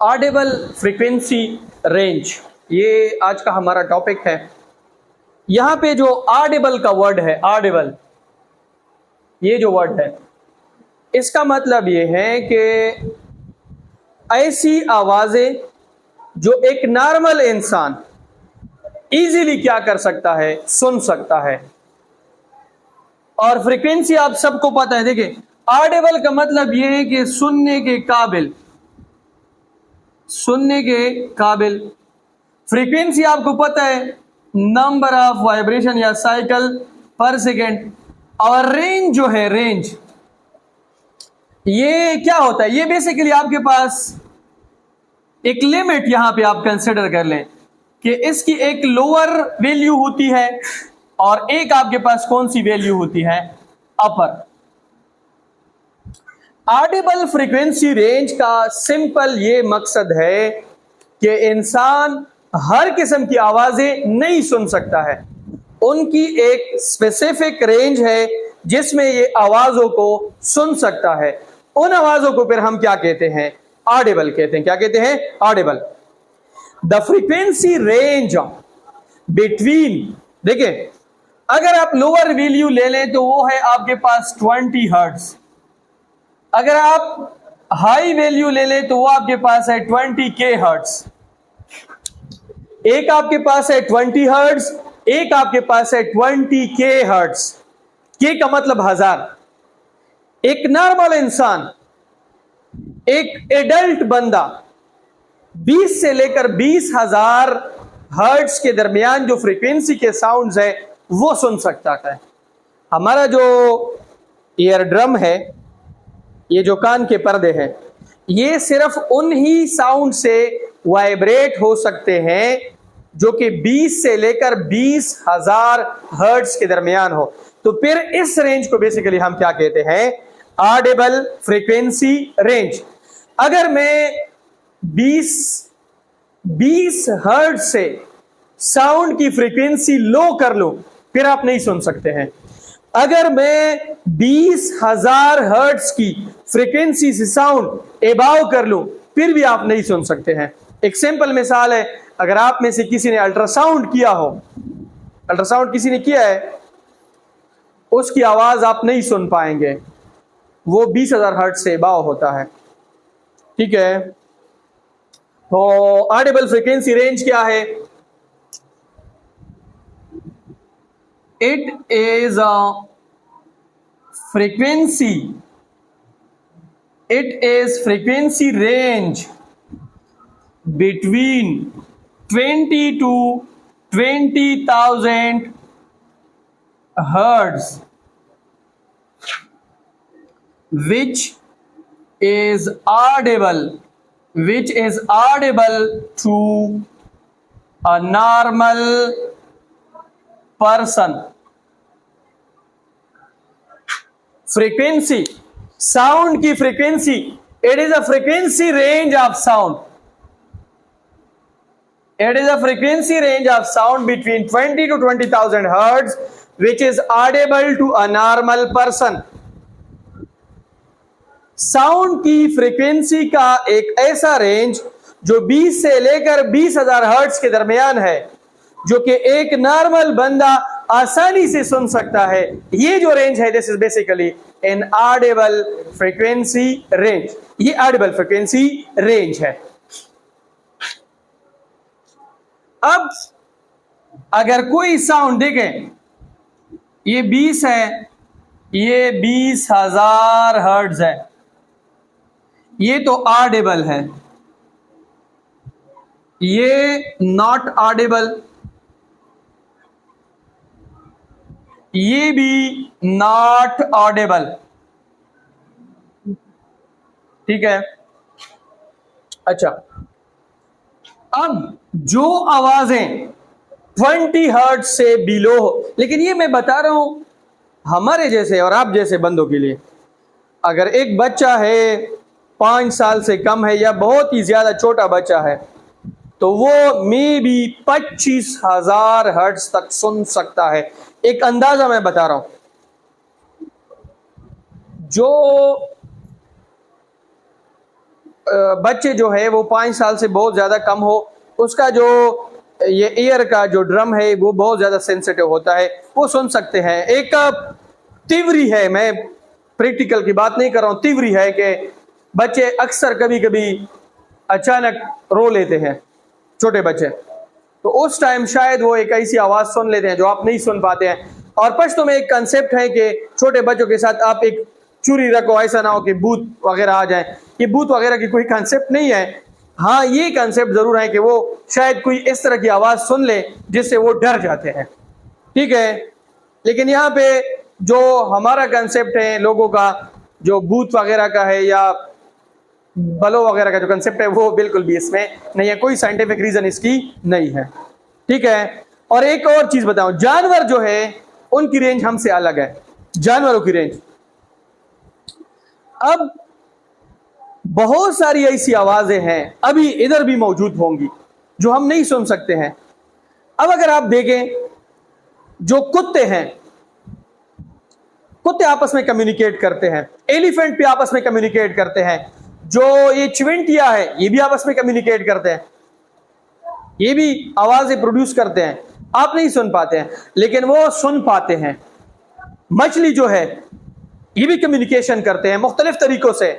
Audible frequency range, ये आज का हमारा टॉपिक है। यहां पे जो ऑडिबल का वर्ड है, ऑडिबल, ये जो वर्ड है, इसका मतलब ये है कि ऐसी आवाजें जो एक नॉर्मल इंसान इजीली क्या कर सकता है, सुन सकता है। और फ्रीक्वेंसी आप सबको पता है। देखिए, ऑडिबल का मतलब ये है कि सुनने के काबिल, सुनने के काबिल। फ्रीक्वेंसी आपको पता है, नंबर ऑफ वाइब्रेशन या साइकिल पर सेकेंड। और रेंज जो है, रेंज, ये क्या होता है? ये बेसिकली आपके पास एक लिमिट यहां पे आप कंसिडर कर लें कि इसकी एक लोअर वैल्यू होती है और एक आपके पास कौन सी वैल्यू होती है, अपर। ऑडिबल फ्रीक्वेंसी रेंज का सिंपल ये मकसद है कि इंसान हर किस्म की आवाजें नहीं सुन सकता है। उनकी एक स्पेसिफिक रेंज है जिसमें ये आवाजों को सुन सकता है। उन आवाजों को फिर हम क्या कहते हैं? ऑडिबल कहते हैं। क्या कहते हैं? Audible. The frequency range between, देखिए, अगर आप लोअर वैल्यू ले लें तो वो है आपके पास 20 हर्ट्ज। अगर आप हाई वैल्यू ले लें तो वो आपके पास है 20K हर्ट्ज। एक आपके पास है 20 हर्ट्ज, एक आपके पास है 20K हर्ट्ज। के का मतलब हजार। एक नॉर्मल इंसान, एक एडल्ट बंदा 20 से लेकर 20,000 हर्ट्ज के दरमियान जो फ्रीक्वेंसी के साउंड्स है वो सुन सकता है। हमारा जो ईयर ड्रम है, ये जो कान के पर्दे हैं, ये सिर्फ उन ही साउंड से वाइब्रेट हो सकते हैं जो कि 20 से लेकर 20,000 हर्ट्ज के दरमियान हो। तो फिर इस रेंज को बेसिकली हम क्या कहते हैं? Audible frequency range. अगर मैं 20 हर्ट्ज से साउंड की फ्रीक्वेंसी लो कर लूं, फिर आप नहीं सुन सकते हैं। अगर मैं 20,000 हर्ट्ज की फ्रीक्वेंसी से साउंड एबाव कर लूं, फिर भी आप नहीं सुन सकते हैं। एक सिंपल मिसाल है, अगर आप में से किसी ने अल्ट्रासाउंड किया हो, अल्ट्रासाउंड किसी ने किया है, उसकी आवाज आप नहीं सुन पाएंगे, वो 20,000 हर्ट्ज से एबाव होता है। ठीक है, तो ऑडिबल फ्रीक्वेंसी रेंज क्या है? It is a frequency. It is frequency range between 20 to 20,000 hertz, which is audible to a normal person. Frequency, sound की frequency, it is a frequency range of sound. It is a frequency range of sound between 20 to 20,000 hertz, which is audible to a normal person. Sound की frequency का एक ऐसा range जो 20 से लेकर 20,000 hertz के दरमियान है, जो कि एक नॉर्मल बंदा आसानी से सुन सकता है। ये जो रेंज है, this is basically an audible frequency range. ये ऑडिबल फ्रीक्वेंसी रेंज है। अब अगर कोई साउंड, देखें, ये 20 है, ये 20,000 हर्ट्ज है, ये तो ऑडिबल है। ये नॉट ऑडिबल, ये भी नॉट ऑडिबल। ठीक है, अच्छा, अब जो आवाजें 20 हर्ट्ज से बिलो हो, लेकिन ये मैं बता रहा हूं हमारे जैसे और आप जैसे बंदों के लिए। अगर एक बच्चा है 5 साल से कम है या बहुत ही ज्यादा छोटा बच्चा है, तो वो मे बी 25,000 हर्ट्ज तक सुन सकता है। एक अंदाजा मैं बता रहा हूं, जो बच्चे जो है वो 5 साल से बहुत ज़्यादा कम हो, उसका जो ये ईयर का जो ड्रम है वो बहुत ज़्यादा सेंसिटिव होता है, वो सुन सकते हैं। एक तिवरी है, मैं प्रैक्टिकल की बात नहीं कर रहा हूँ, तिवरी है कि बच्चे अक्सर कभी कभी अचानक रो लेते हैं, छोटे बच्चे, तो उस टाइम शायद वो एक ऐसी आवाज़ सुन लेते हैं जो आप नहीं सुन पाते हैं। और पश्तो में एक कंसेप्ट है कि छोटे बच्चों के साथ आप एक चूरी रखो, ऐसा ना हो कि भूत वगैरह आ जाए। ये भूत वगैरह की कोई कंसेप्ट नहीं है, हाँ ये कंसेप्ट जरूर है कि वो शायद कोई इस तरह की आवाज़ सुन ले जिससे वो डर जाते हैं, ठीक है। लेकिन यहाँ पे जो हमारा कंसेप्ट है लोगों का, जो भूत वगैरह का है या बलों वगैरह का जो कंसेप्ट है, वो बिल्कुल भी इसमें नहीं है, कोई साइंटिफिक रीजन इसकी नहीं है, ठीक है। और एक और चीज बताऊं, जानवर जो है उनकी रेंज हमसे अलग है, जानवरों की रेंज। अब बहुत सारी ऐसी आवाजें हैं अभी इधर भी मौजूद होंगी जो हम नहीं सुन सकते हैं। अब अगर आप देखें, जो कुत्ते हैं, कुत्ते आपस में कम्युनिकेट करते हैं, एलिफेंट भी आपस में कम्युनिकेट करते हैं, जो ये चिविंटिया है ये भी आपस में कम्युनिकेट करते हैं, ये भी आवाजें प्रोड्यूस करते हैं, आप नहीं सुन पाते हैं लेकिन वो सुन पाते हैं। मछली जो है ये भी कम्युनिकेशन करते हैं मुख्तलिफ तरीकों से,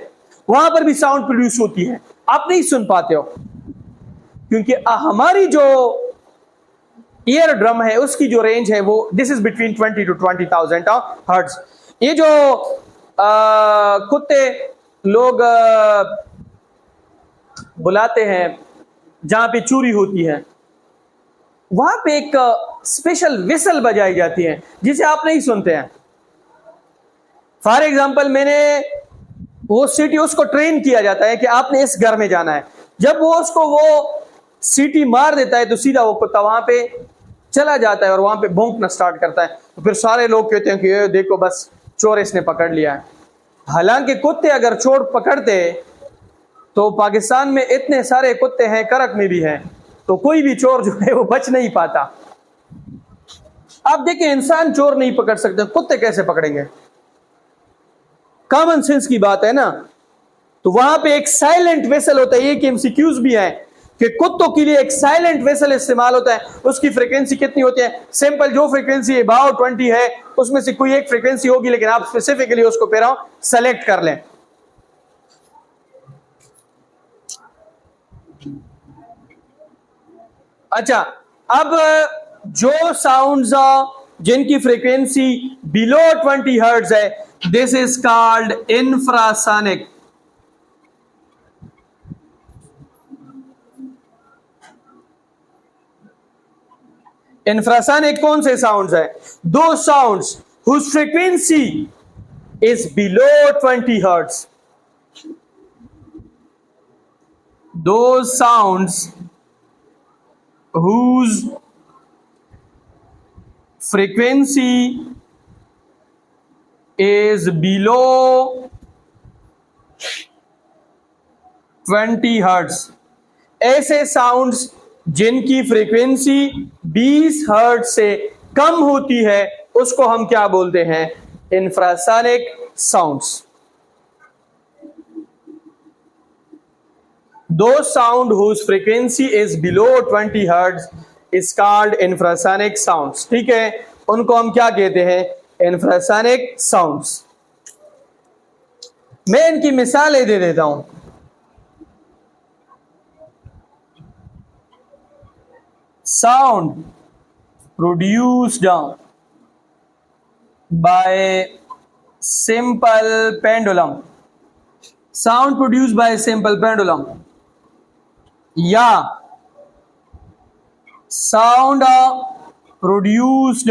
वहां पर भी साउंड प्रोड्यूस होती है, आप नहीं सुन पाते हो, क्योंकि हमारी जो ईयर ड्रम है उसकी जो रेंज है वो this is between 20 to 20,000 hertz. ये जो कुत्ते लोग बुलाते हैं जहां पे चोरी होती है, वहां पे एक स्पेशल विसल बजाई जाती है जिसे आप नहीं सुनते हैं। फॉर एग्जाम्पल, मैंने वो सिटी, उसको ट्रेन किया जाता है कि आपने इस घर में जाना है, जब वो उसको वो सीटी मार देता है तो सीधा वो कुत्ता वहां पे चला जाता है और वहां पे भौंकना स्टार्ट करता है। तो फिर सारे लोग कहते हैं कि ये देखो बस चोर इसने पकड़ लिया है। हालांकि कुत्ते अगर चोर पकड़ते तो पाकिस्तान में इतने सारे कुत्ते हैं, करक में भी हैं, तो कोई भी चोर जो है वो बच नहीं पाता। आप देखें, इंसान चोर नहीं पकड़ सकते, कुत्ते कैसे पकड़ेंगे? कॉमन सेंस की बात है ना। तो वहां पे एक साइलेंट वेसल होता है, ये कि एमसीक्यूज भी है कि कुत्तों के लिए एक साइलेंट वेसल इस्तेमाल होता है। उसकी फ्रीक्वेंसी कितनी होती है? सिंपल, जो फ्रीक्वेंसी अबाउट 20 है उसमें से कोई एक फ्रीक्वेंसी होगी, लेकिन आप स्पेसिफिकली उसको पे रहो सेलेक्ट कर लें। अच्छा, अब जो साउंड्स जिनकी फ्रीक्वेंसी बिलो 20 हर्ट्ज है, this is called infrasonic. Infrasonic कौन से साउंड्स है? Those sounds whose frequency is below 20 hertz. Those sounds whose frequency is below 20 hertz. ऐसे साउंड्स जिनकी फ्रीक्वेंसी 20 हर्ट्ज से कम होती है उसको हम क्या बोलते हैं? Infrasonic sounds. Those sound whose frequency is below 20 hertz is called infrasonic sounds। ठीक है, उनको हम क्या कहते हैं? Infrasonic sounds. मैं इनकी मिसालें दे देता हूं। Sound produced by simple pendulum, sound produced by simple pendulum, या साउंड प्रोड्यूस्ड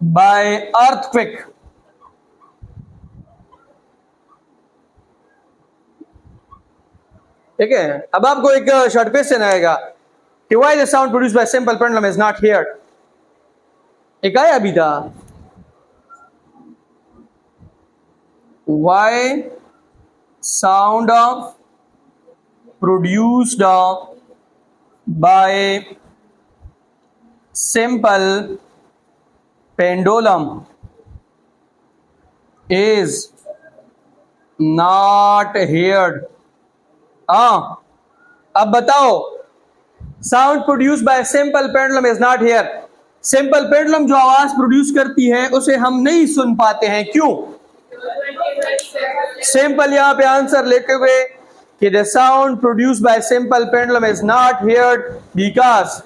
बाय अर्थक्वेक। ठीक है, अब आपको एक शॉर्ट क्वेश्चन आएगा कि why the sound produced by simple pendulum is not heard. एक आया अभी था, why sound produced by simple pendulum is not heard. हाँ, अब बताओ, sound produce by simple pendulum is not here. Simple pendulum जो आवाज प्रोड्यूस करती है उसे हम नहीं सुन पाते हैं, क्यों? सिंपल यहां पे आंसर लेते हुए कि the sound produce by simple pendulum is not heard because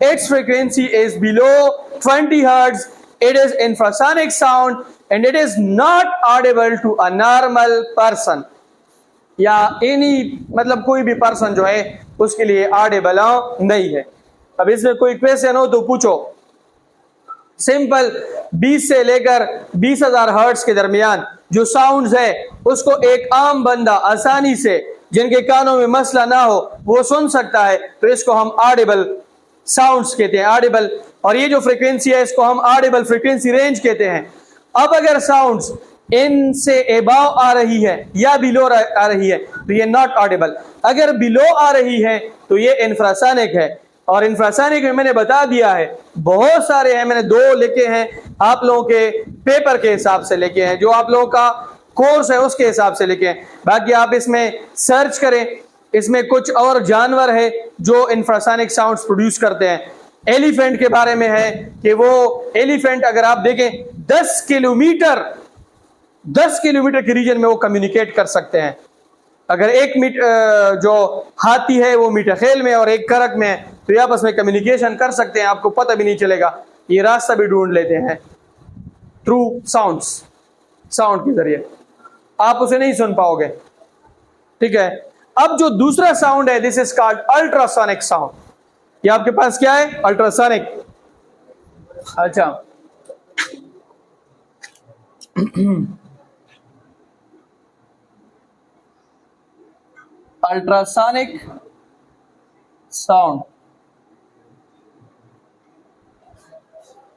its frequency is below 20 hertz. It is infrasonic sound and it is not audible to a normal person. या एनी मतलब कोई भी person जो है उसके लिए ऑडिबल नहीं है। अब इसमें कोई क्वेश्चन हो तो पूछो। सिंपल 20 से लेकर 20,000 हर्ट्ज के दरमियान जो साउंड्स है उसको एक आम बंदा आसानी से, जिनके कानों में मसला ना हो, वो सुन सकता है, तो इसको हम ऑडिबल साउंड्स कहते हैं, ऑडिबल। और ये जो फ्रीक्वेंसी है इसको हम ऑडिबल फ्रीक्वेंसी रेंज कहते हैं। अब अगर साउंड्स इनसे एबाव आ रही है या बिलो आ रही है तो ये नॉट ऑडिबल। अगर बिलो आ रही है तो ये इंफ्रासोनिक है। और इंफ्रासोनिक में मैंने बता दिया है, बहुत सारे हैं, मैंने 2 लिखे हैं, आप लोगों के पेपर के हिसाब से लिखे हैं, जो आप लोगों का कोर्स है उसके हिसाब से लिखे हैं। बाकी आप इसमें सर्च करें, इसमें कुछ और जानवर है जो इंफ्रासोनिक साउंड्स प्रोड्यूस करते हैं। एलिफेंट के बारे में है कि वो एलिफेंट अगर आप देखें 10 किलोमीटर के रीजन में वो कम्युनिकेट कर सकते हैं। अगर एक जो हाथी है वो मीठाखेल में और एक करक में है तो ये आपस में कम्युनिकेशन कर सकते हैं, आपको पता भी नहीं चलेगा, ये रास्ता भी ढूंढ लेते हैं थ्रू साउंड के जरिए, आप उसे नहीं सुन पाओगे। ठीक है, अब जो दूसरा साउंड है this is called ultrasonic sound. ये आपके पास क्या है? अल्ट्रासोनिक। अच्छा, अल्ट्रासोनिक साउंड।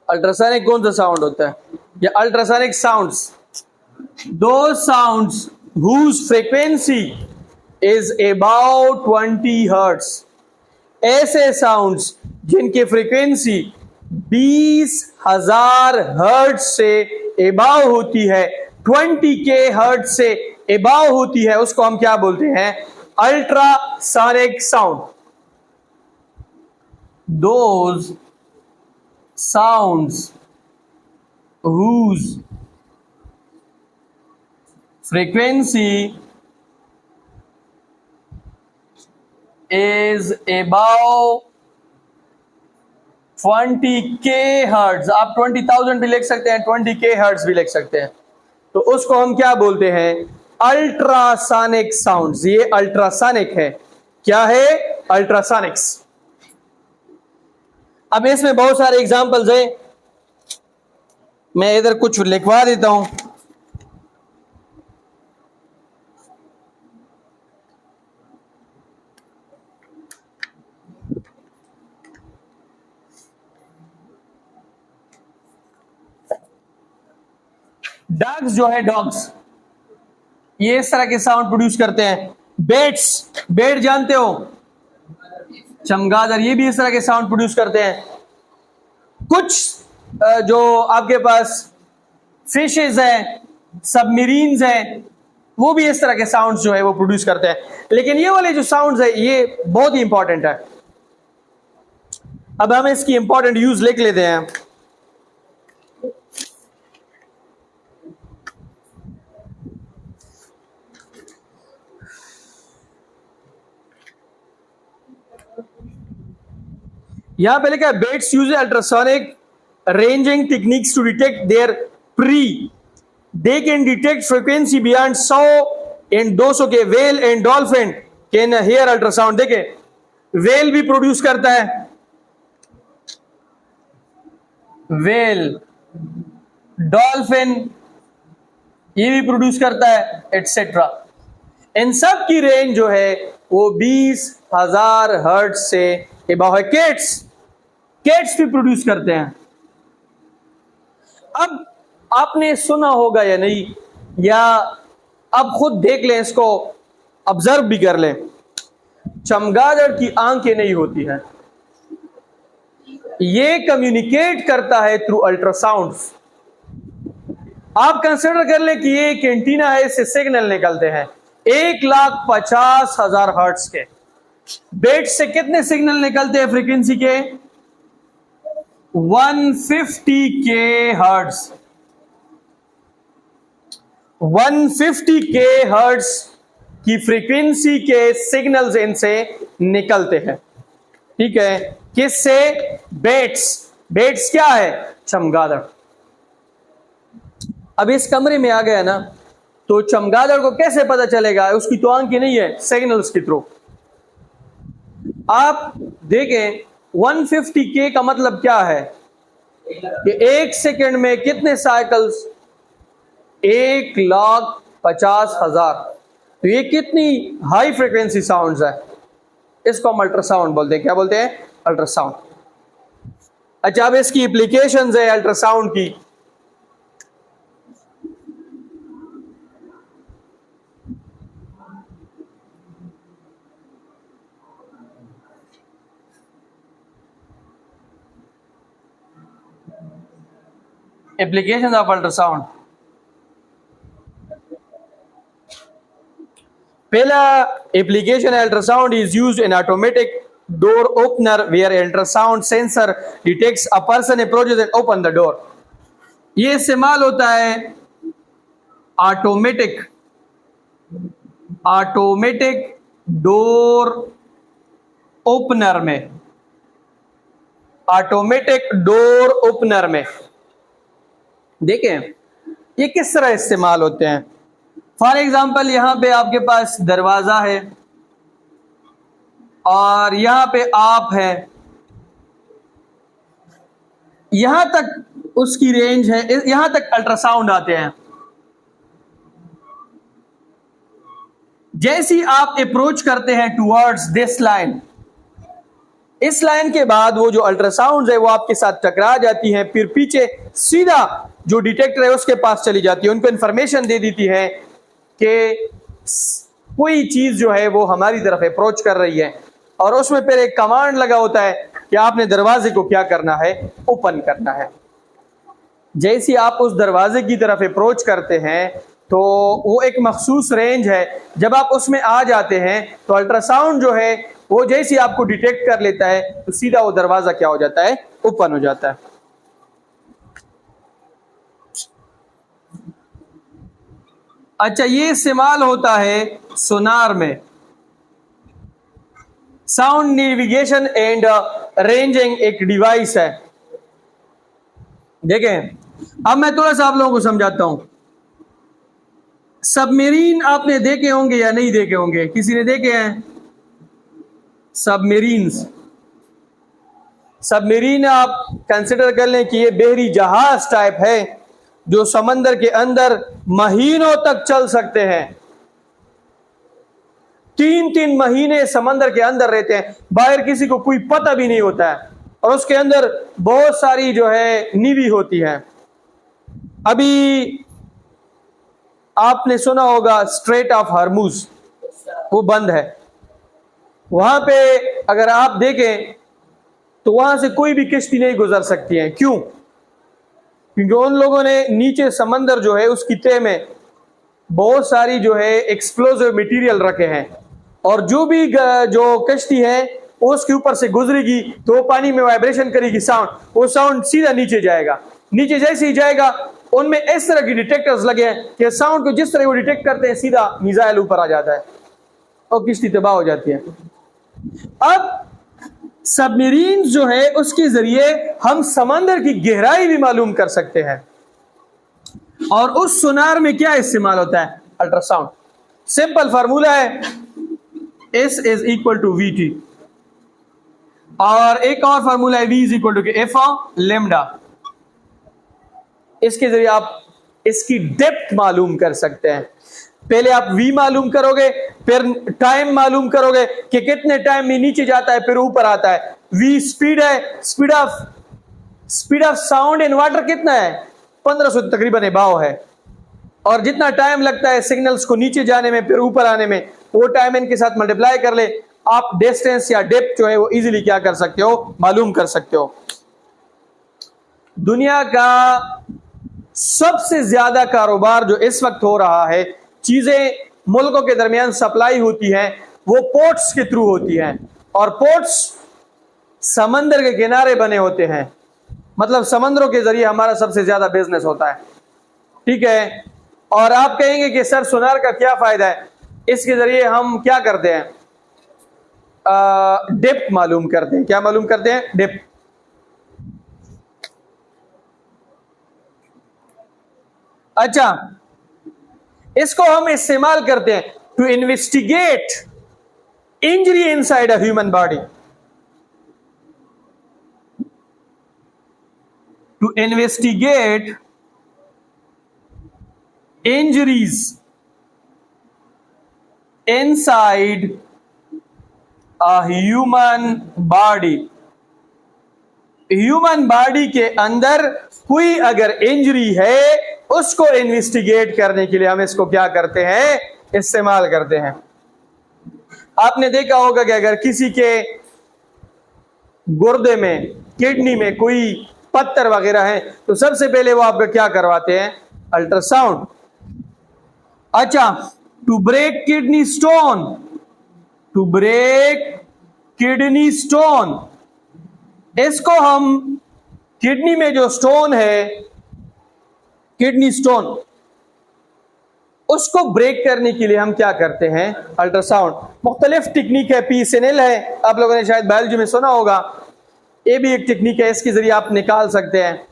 अल्ट्रासोनिक कौन सा साउंड होता है? ये ultrasonic sounds, those sounds whose frequency is about 20 hertz। ऐसे साउंड्स जिनकी फ्रीक्वेंसी 20,000 हर्ट्ज से एबाव होती है, 20K हर्ट्ज से एबाव होती है, उसको हम क्या बोलते हैं? Ultrasonic sound. Those sounds whose frequency is above 20K hertz. आप 20,000 भी लिख सकते हैं, 20K हर्ट्ज भी लिख सकते हैं, तो उसको हम क्या बोलते हैं? Ultrasonic sounds. ये अल्ट्रासोनिक है। क्या है? अल्ट्रासोनिक्स। अब इसमें बहुत सारे एग्जांपल्स हैं, मैं इधर कुछ लिखवा देता हूं। डॉग्स जो है, डॉग्स ये इस तरह के साउंड प्रोड्यूस करते हैं। बेट जानते हो, चमगादड़, ये भी इस तरह के साउंड प्रोड्यूस करते हैं। कुछ जो आपके पास फिशेज हैं, सबमरीन्स हैं, वो भी इस तरह के साउंड्स जो है वो प्रोड्यूस करते हैं। लेकिन ये वाले जो साउंड्स है ये बहुत ही इंपॉर्टेंट है। अब हम इसकी इंपॉर्टेंट यूज लिख लेते हैं। यहां पे लिखा है bats use ultrasonic ranging techniques to detect their prey. They can detect frequency beyond 100 and 200 K. Whale and dolphin can hear ultrasound. देखे, वेल भी प्रोड्यूस करता है, वेल, डॉल्फिन ये भी प्रोड्यूस करता है, एटसेट्रा। इन सब की रेंज जो है वो 20,000 हर्ट्ज से एबाव है। केट्स भी प्रोड्यूस करते हैं। अब आपने सुना होगा या नहीं, या अब खुद देख लें, इसको ऑब्जर्व भी कर लें। चमगादड़ की आंखें नहीं होती हैं, ये कम्युनिकेट करता है थ्रू अल्ट्रासाउंड्स। आप कंसिडर कर ले कि ये एक एंटीना है, इससे सिग्नल निकलते हैं 1,50,000 हर्ट्ज के। बेट से कितने सिग्नल निकलते हैं फ्रीक्वेंसी के? 150 के हर्ट्ज। 150 के हर्ट्ज की फ्रीक्वेंसी के सिग्नल्स इनसे निकलते हैं। ठीक है, किससे? बेट्स। बेट्स क्या है? चमगादड़। अब इस कमरे में आ गया ना, तो चमगादड़ को कैसे पता चलेगा? उसकी तो आंखें नहीं है, सिग्नल्स के थ्रू। आप देखें 150 के का मतलब क्या है कि एक सेकंड में कितने साइकिल्स? 1,50,000। तो ये कितनी हाई फ्रीक्वेंसी साउंड्स है। इसको हम अल्ट्रासाउंड बोलते हैं। क्या बोलते हैं? अल्ट्रासाउंड। अच्छा, अब इसकी एप्लीकेशंस है अल्ट्रासाउंड की। Application of ultrasound. पहला application ultrasound is used in automatic door opener where ultrasound sensor detects a person approaches and open the door. ये इस्तेमाल होता है ऑटोमेटिक डोर ओपनर में। ऑटोमेटिक डोर ओपनर में देखें ये किस तरह इस्तेमाल होते हैं। फॉर एग्जाम्पल, यहां पे आपके पास दरवाजा है और यहां पे आप है, यहां तक उसकी रेंज है, यहां तक अल्ट्रासाउंड आते हैं। जैसी आप अप्रोच करते हैं टुवर्ड्स दिस लाइन, इस लाइन के बाद वो जो अल्ट्रासाउंड है वो आपके साथ टकरा जाती है, फिर पीछे सीधा जो डिटेक्टर है उसके पास चली जाती है। उनको इंफॉर्मेशन दे देती है कि कोई चीज जो है वो हमारी तरफ अप्रोच कर रही है, और उसमें फिर एक कमांड लगा होता है कि आपने दरवाजे को क्या करना है? ओपन करना है। जैसे आप उस दरवाजे की तरफ अप्रोच करते हैं तो वो एक मखसूस रेंज है, जब आप उसमें आ जाते हैं तो अल्ट्रासाउंड जो है वो जैसे आपको डिटेक्ट कर लेता है तो सीधा वो दरवाजा क्या हो जाता है? ओपन हो जाता है। अच्छा, ये इस्तेमाल होता है सोनार में। साउंड नेविगेशन एंड रेंजिंग एक डिवाइस है। देखें, अब मैं थोड़ा सा आप लोगों को समझाता हूं। सबमरीन आपने देखे होंगे या नहीं देखे होंगे? किसी ने देखे हैं सबमरीन्स? सबमरीन आप कंसिडर कर लें कि ये बहरी जहाज टाइप है जो समंदर के अंदर महीनों तक चल सकते हैं। 3-3 महीने समंदर के अंदर रहते हैं, बाहर किसी को कोई पता भी नहीं होता है, और उसके अंदर बहुत सारी जो है नीवी होती है। अभी आपने सुना होगा स्ट्रेट ऑफ हॉर्मुज, वो बंद है। वहां पे अगर आप देखें तो वहां से कोई भी किश्ती नहीं गुजर सकती है। क्यों? क्योंकि उन लोगों ने नीचे समंदर जो है उसकी तह में बहुत सारी जो है एक्सप्लोजिव मटेरियल रखे हैं, और जो भी जो कश्ती है उसके ऊपर से गुजरेगी तो वो पानी में वाइब्रेशन करेगी साउंड, वो साउंड सीधा नीचे जाएगा। नीचे जैसे ही जाएगा उनमें इस तरह की डिटेक्टर्स लगे हैं कि साउंड को जिस तरह वो डिटेक्ट करते हैं सीधा मिसाइल ऊपर आ जाता है और किश्ती तबाह हो जाती है। अब सबमरीन जो है उसके जरिए हम समंदर की गहराई भी मालूम कर सकते हैं, और उस सोनार में क्या इस्तेमाल होता है? अल्ट्रासाउंड। सिंपल फार्मूला है S is equal to VT, और एक और फार्मूला है V is equal to F lambda. इसके जरिए आप इसकी डेप्थ मालूम कर सकते हैं। पहले आप V मालूम करोगे, फिर टाइम मालूम करोगे कि कितने टाइम में नीचे जाता है फिर ऊपर आता है। V स्पीड है, speed of sound in water कितना है? 1500 तकरीबन भाव है, और जितना टाइम लगता है सिग्नल्स को नीचे जाने में फिर ऊपर आने में, वो टाइम इनके साथ मल्टीप्लाई कर ले, आप डिस्टेंस या डेप्थ जो है वो इजीली क्या कर सकते हो? मालूम कर सकते हो। दुनिया का सबसे ज्यादा कारोबार जो इस वक्त हो रहा है, चीजें मुल्कों के दरमियान सप्लाई होती है, वो पोर्ट्स के थ्रू होती है, और पोर्ट्स समंदर के किनारे बने होते हैं, मतलब समंदरों के जरिए हमारा सबसे ज्यादा बिजनेस होता है। ठीक है, और आप कहेंगे कि सर सोनार का क्या फायदा है? इसके जरिए हम क्या करते हैं? डिप मालूम करते हैं। क्या मालूम करते हैं? डिप। अच्छा, इसको हम इस्तेमाल करते हैं to investigate injury inside a human body, to investigate injuries inside a human body. Human body के अंदर कोई अगर इंजरी है, उसको इन्वेस्टिगेट करने के लिए हम इसको क्या करते हैं? इस्तेमाल करते हैं। आपने देखा होगा कि अगर किसी के गुर्दे में, किडनी में कोई पत्थर वगैरह है, तो सबसे पहले वो आपका क्या करवाते हैं? अल्ट्रासाउंड। अच्छा, to break kidney stone, to break kidney stone, इसको हम किडनी में जो स्टोन है, किडनी स्टोन, उसको ब्रेक करने के लिए हम क्या करते हैं? अल्ट्रासाउंड। मुख्तलिफ टेक्निक है, PSNL है, आप लोगों ने शायद बायोलॉजी में सुना होगा, ये भी एक टेक्निक है, इसके जरिए आप निकाल सकते हैं।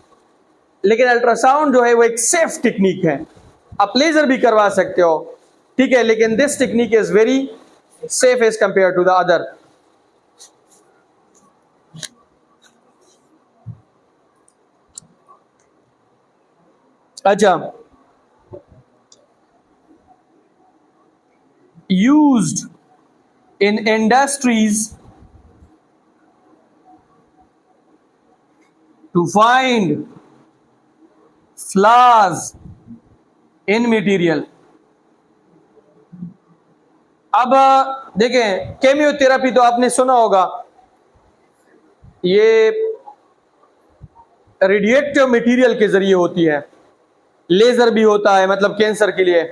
लेकिन अल्ट्रासाउंड जो है वो एक सेफ टेक्निक है, आप लेजर भी करवा सकते हो, ठीक है, लेकिन this technique is very safe as compare to the other. अच्छा, used in industries to find flaws in material। अब देखें, केमियोथेरेपी तो आपने सुना होगा, ये रेडिएटिव मटेरियल के जरिए होती है, लेजर भी होता है, मतलब कैंसर के लिए।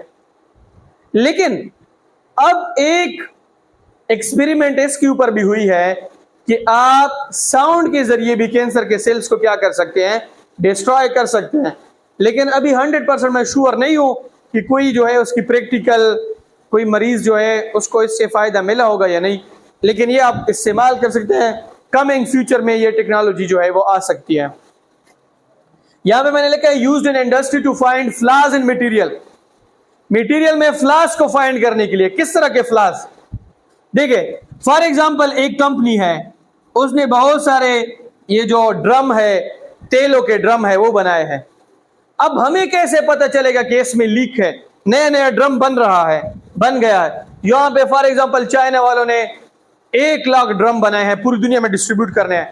लेकिन अब एक एक्सपेरिमेंट इसके ऊपर भी हुई है कि आप साउंड के जरिए भी कैंसर के सेल्स को क्या कर सकते हैं? डिस्ट्रॉय कर सकते हैं। लेकिन अभी 100% मैं श्योर नहीं हूं कि कोई जो है उसकी प्रैक्टिकल, कोई मरीज जो है उसको इससे फायदा मिला होगा या नहीं, लेकिन ये आप इस्तेमाल कर सकते हैं। कमिंग फ्यूचर में ये टेक्नोलॉजी जो है वो आ सकती है। यहां पे मैंने लिखा है used in industry to find flaws in material. Material में फ्लॉज को फाइंड करने के लिए। किस तरह के फ्लॉज? देखिए, फॉर एग्जांपल एक कंपनी है, उसने बहुत सारे ये जो ड्रम है, तेलों के ड्रम है, वो बनाए हैं। अब हमें कैसे पता चलेगा कि इसमें लीक है? नया नया ड्रम बन रहा है, बन गया है। यहां पे फॉर एग्जांपल चाइना वालों ने 1 लाख ड्रम बनाए हैं, पूरी दुनिया में डिस्ट्रीब्यूट करने हैं।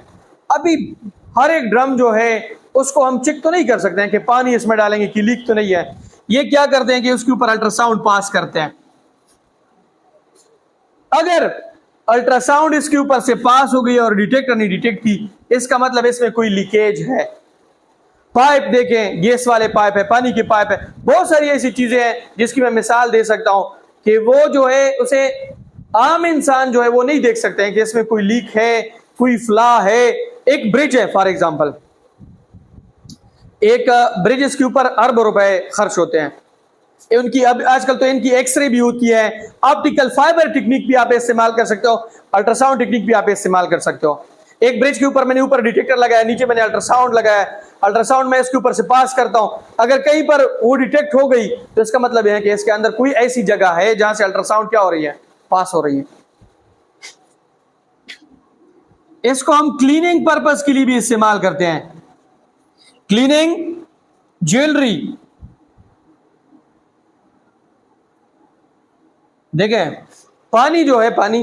अभी हर एक ड्रम जो है उसको हम चेक तो नहीं कर सकते हैं कि पानी इसमें डालेंगे कि लीक तो नहीं है। ये क्या करते हैं कि उसके ऊपर अल्ट्रासाउंड पास करते हैं। अगर अल्ट्रासाउंड इसके ऊपर से पास हो गई और डिटेक्टर नहीं डिटेक्ट की, इसका मतलब इसमें कोई लीकेज है। पाइप देखें, गैस वाले पाइप है, पानी की पाइप है, बहुत सारी ऐसी चीजें हैं जिसकी मैं मिसाल दे सकता हूं कि वो जो है उसे आम इंसान जो है वो नहीं देख सकते हैं कि इसमें कोई लीक है, कोई फ्ला है। एक ब्रिज है फॉर एग्जांपल, एक ब्रिज के ऊपर अरबों रुपए खर्च होते हैं। उनकी अब आजकल तो इनकी एक्सरे भी होती है, ऑप्टिकल फाइबर टेक्निक भी आप इस्तेमाल कर सकते हो, अल्ट्रासाउंड टेक्निक भी आप इस्तेमाल कर सकते हो। एक ब्रिज के ऊपर मैंने ऊपर डिटेक्टर लगाया, नीचे मैंने अल्ट्रासाउंड लगाया। अल्ट्रासाउंड मैं इसके ऊपर से पास करता हूं, अगर कहीं पर वो डिटेक्ट हो गई तो इसका मतलब यह है कि इसके अंदर कोई ऐसी जगह है जहां से अल्ट्रासाउंड क्या हो रही है? पास हो रही है। इसको हम क्लीनिंग पर्पस के लिए भी इस्तेमाल करते हैं। क्लीनिंग ज्वेलरी, देखें पानी जो है, पानी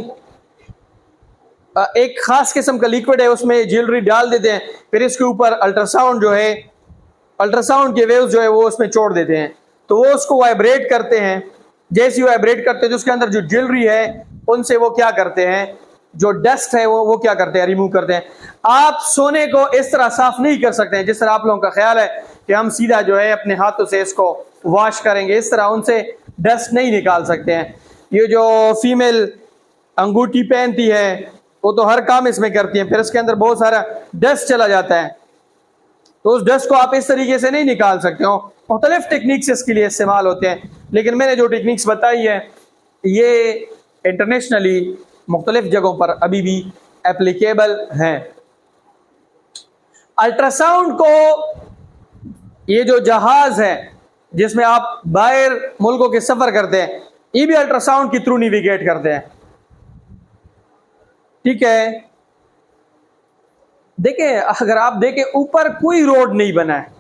एक खास किस्म का लिक्विड है, उसमें ज्वेलरी डाल देते हैं, फिर इसके ऊपर अल्ट्रासाउंड जो है, अल्ट्रासाउंड के वेव्स जो है वो उसमें छोड़ देते हैं, तो वो उसको वाइब्रेट करते हैं। जैसे ही वाइब्रेट करते हैं तो उसके अंदर जो ज्वेलरी है उनसे वो क्या करते हैं, जो डस्ट है वो क्या करते हैं, रिमूव करते हैं। आप सोने को इस तरह साफ नहीं कर सकते हैं जिस तरह आप लोगों का ख्याल है कि हम सीधा जो है अपने हाथों से इसको वॉश करेंगे, इस तरह उनसे डस्ट नहीं निकाल सकते हैं। ये जो फीमेल अंगूठी पहनती है वो तो हर काम इसमें करती है, फिर इसके अंदर बहुत सारा डस्ट चला जाता है, तो उस डस्ट को आप इस तरीके से नहीं निकाल सकते हो। मुख्तलिफ टेक्निक्स इसके लिए इस्तेमाल होते हैं, लेकिन मैंने जो टेक्निक्स बताई है ये इंटरनेशनली मुख्तलिफ जगहों पर अभी भी एप्लीकेबल हैं। अल्ट्रासाउंड को, ये जो जहाज है जिसमें आप बाहर मुल्कों के सफर करते हैं, ये भी अल्ट्रासाउंड के थ्रू नेविगेट करते हैं, ठीक है। देखें, अगर आप देखें ऊपर कोई रोड नहीं बना है,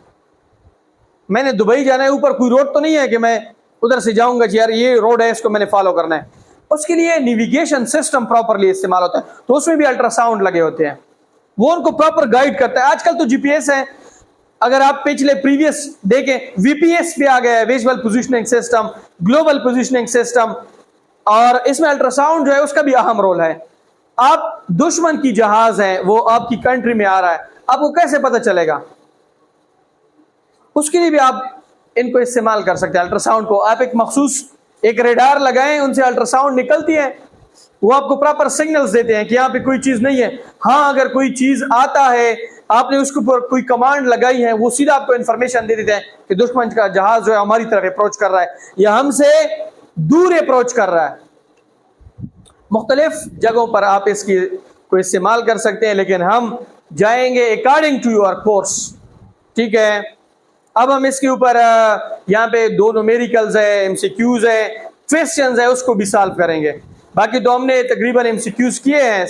मैंने दुबई जाना है, ऊपर कोई रोड तो नहीं है कि मैं उधर से जाऊंगा यार ये रोड है इसको मैंने फॉलो करना है। उसके लिए नेविगेशन सिस्टम प्रॉपरली इस्तेमाल होता है, तो उसमें भी अल्ट्रासाउंड लगे होते हैं, वो उनको प्रॉपर गाइड करता है। आजकल तो जीपीएस है, अगर आप पिछले प्रीवियस देखें वीपीएस पे आ गया है, visual positioning system, global positioning system, और इसमें अल्ट्रासाउंड जो है उसका भी अहम रोल है। आप दुश्मन की जहाज है वो आपकी कंट्री में आ रहा है, आपको कैसे पता चलेगा? उसके लिए भी आप इनको इस्तेमाल कर सकते हैं अल्ट्रासाउंड को। आप एक मखसूस एक रेडार लगाएं, उनसे अल्ट्रासाउंड निकलती है, वो आपको प्रॉपर सिग्नल्स देते हैं कि यहाँ पे कोई चीज नहीं है। हाँ, अगर कोई चीज आता है, आपने उसके ऊपर कोई कमांड लगाई है, वो सीधा आपको इंफॉर्मेशन दे देते हैं कि दुश्मन का जहाज जो है हमारी तरफ अप्रोच कर रहा है या हमसे दूर अप्रोच कर रहा है। मुख्तलिफ जगहों पर आप इसकी को इस्तेमाल कर सकते हैं, लेकिन हम जाएंगे अकॉर्डिंग टू योर कोर्स, ठीक है। अब हम इसके ऊपर यहाँ पे दो न्यूमेरिकल्स है, एमसीक्यूज है, क्वेश्चंस है, उसको भी सॉल्व करेंगे। बाकी तो हमने तकरीबन एमसीक्यूज किए हैं।